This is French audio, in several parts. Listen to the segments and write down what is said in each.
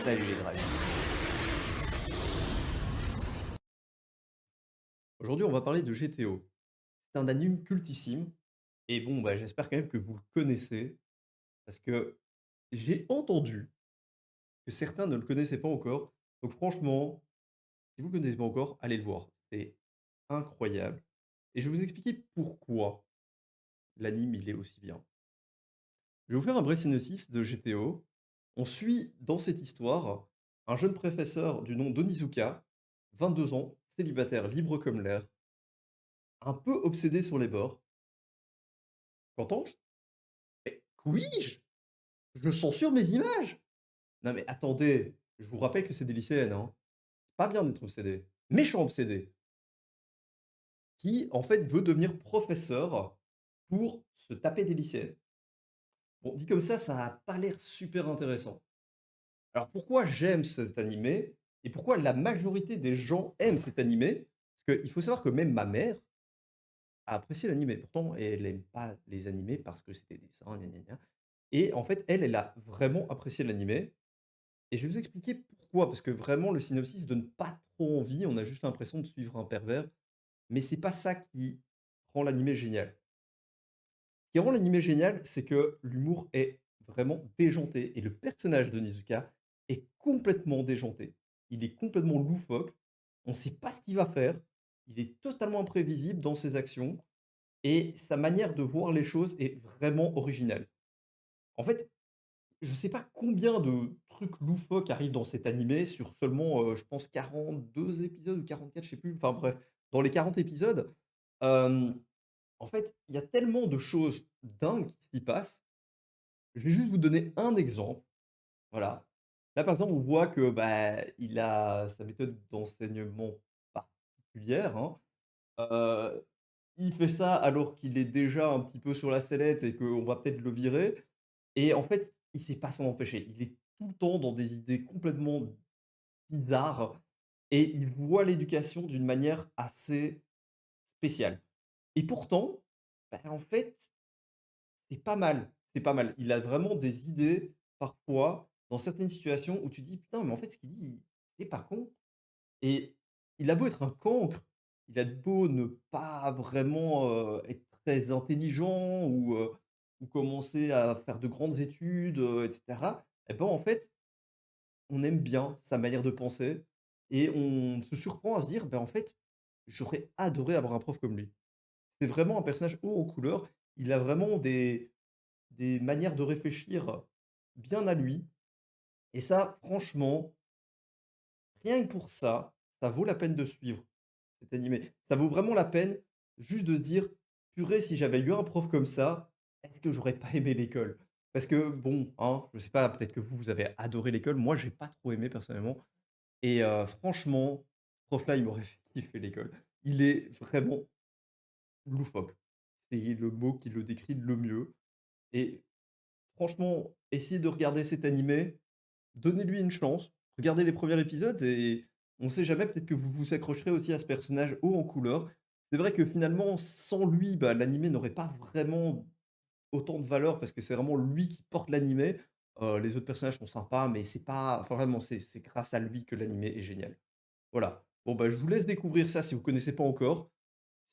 Salut les dragons. Aujourd'hui, on va parler de GTO. C'est un anime cultissime et bon, bah, j'espère quand même que vous le connaissez parce que j'ai entendu que certains ne le connaissaient pas encore. Donc franchement, si vous ne le connaissez pas encore, allez le voir. C'est incroyable et je vais vous expliquer pourquoi l'anime, il est aussi bien. Je vais vous faire un bref synopsis de GTO. On suit dans cette histoire un jeune professeur du nom d'Onizuka, 22 ans, célibataire, libre comme l'air, un peu obsédé sur les bords. Qu'entends-je? Mais oui, je censure mes images! Non mais attendez, je vous rappelle que c'est des lycéennes, hein. Pas bien d'être obsédé. Méchant obsédé, qui en fait veut devenir professeur pour se taper des lycéennes. Bon, dit comme ça a pas l'air super intéressant. Alors pourquoi j'aime cet animé et pourquoi la majorité des gens aiment cet animé? Parce qu'il faut savoir que même ma mère a apprécié l'animé. Pourtant, elle aime pas les animés parce que c'était des dessins, gna gna gna. Et en fait, elle a vraiment apprécié l'animé. Et je vais vous expliquer pourquoi, parce que vraiment le synopsis donne pas trop envie, on a juste l'impression de suivre un pervers, mais c'est pas ça qui rend l'animé génial. Ce qui rend l'animé génial, c'est que l'humour est vraiment déjanté et le personnage de Nizuka est complètement déjanté. Il est complètement loufoque, on ne sait pas ce qu'il va faire, il est totalement imprévisible dans ses actions et sa manière de voir les choses est vraiment originale. En fait, je sais pas combien de trucs loufoques arrivent dans cet animé sur seulement, je pense 42 épisodes ou 44, je sais plus, enfin bref, dans les 40 épisodes, hem, en fait, il y a tellement de choses dingues qui s'y passent. Je vais juste vous donner un exemple, voilà. Là, par exemple, on voit que, bah, il a sa méthode d'enseignement particulière, hein. Heu, il fait ça alors qu'il est déjà un petit peu sur la sellette et qu'on va peut-être le virer et en fait, il sait pas s'en empêcher. Il est tout le temps dans des idées complètement bizarres et il voit l'éducation d'une manière assez spéciale et pourtant, bah, en fait, c'est pas mal, c'est pas mal. Il a vraiment des idées, parfois, dans certaines situations où tu dis: «Putain, mais en fait, ce qu'il dit, il est pas con». Et il a beau être un cancre, il a beau ne pas vraiment, être très intelligent ou commencer à faire de grandes études, et cetera, et ben, en fait, on aime bien sa manière de penser et on se surprend à se dire: «Ben, en fait, j'aurais adoré avoir un prof comme lui». C'est vraiment un personnage haut en couleur. Il a vraiment des manières de réfléchir bien à lui et ça, franchement, rien que pour ça, ça vaut la peine de suivre cet animé. Ça vaut vraiment la peine juste de se dire: «Purée, si j'avais eu un prof comme ça, est-ce que j'aurais pas aimé l'école?» Parce que bon, hein, je sais pas, peut-être que vous, vous avez adoré l'école. Moi, j'ai pas trop aimé personnellement et franchement, ce prof-là, il m'aurait fait kiffer l'école. Il est vraiment loufoque. C'est le mot qui le décrit le mieux et franchement, essayez de regarder cet animé, donnez-lui une chance, regardez les premiers épisodes et on sait jamais, peut-être que vous vous accrocherez aussi à ce personnage haut en couleur. C'est vrai que finalement, sans lui, bah, l'animé n'aurait pas vraiment autant de valeur parce que c'est vraiment lui qui porte l'animé. Les autres personnages sont sympas, mais c'est pas enfin vraiment, c'est grâce à lui que l'animé est génial. Voilà. Bon, bah, je vous laisse découvrir ça si vous connaissez pas encore.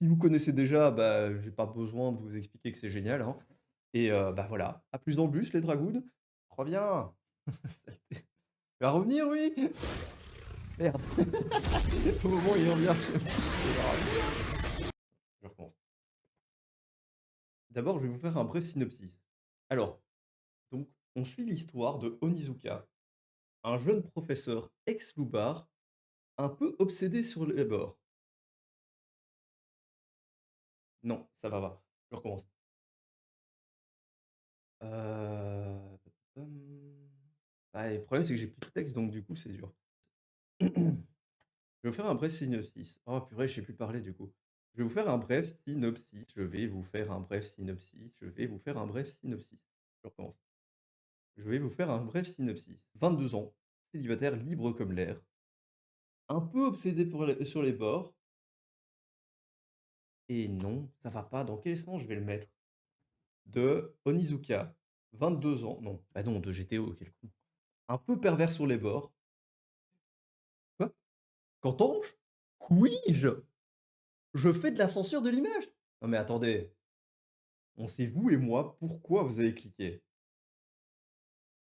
Si vous connaissez déjà, bah, j'ai pas besoin de vous expliquer que c'est génial, hein et bah, voilà. À plus dans le bus les dragounes. Reviens! Saleté. Tu vas revenir, oui? Merde. Au moment où il revient, je recommence. D'abord, je vais vous faire un bref synopsis. Alors, donc, on suit l'histoire de Onizuka, un jeune professeur ex-loupard, un peu obsédé sur les bords. Non, ça va. Je recommence. Ah, le problème, c'est que j'ai plus de texte, donc du coup, c'est dur. Je vais vous faire un bref synopsis. Oh purée, je sais plus parler du coup. Je vais vous faire un bref synopsis. Je vais vous faire un bref synopsis. Je vais vous faire un bref synopsis. Je recommence. Je vais vous faire un bref synopsis. 22 ans, célibataire libre comme l'air, un peu obsédé sur les bords. Et non, ça va pas. Dans quel sens je vais le mettre? De Onizuka, 22 ans. Non, bah non, de GTO, quel con. un peu pervers sur les bords. Quoi? Qu'entends-je? Puis-je? Je fais de la censure de l'image? Non mais attendez, on sait vous et moi pourquoi vous avez cliqué.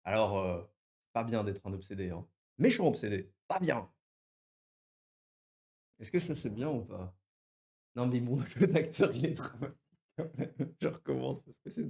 Alors, pas bien d'être un obsédé, hein. Méchant obsédé, pas bien. Est-ce que ça c'est bien ou pas? Non mais mon jeu d'acteur il est dramatique quand même. Je recommence parce que c'est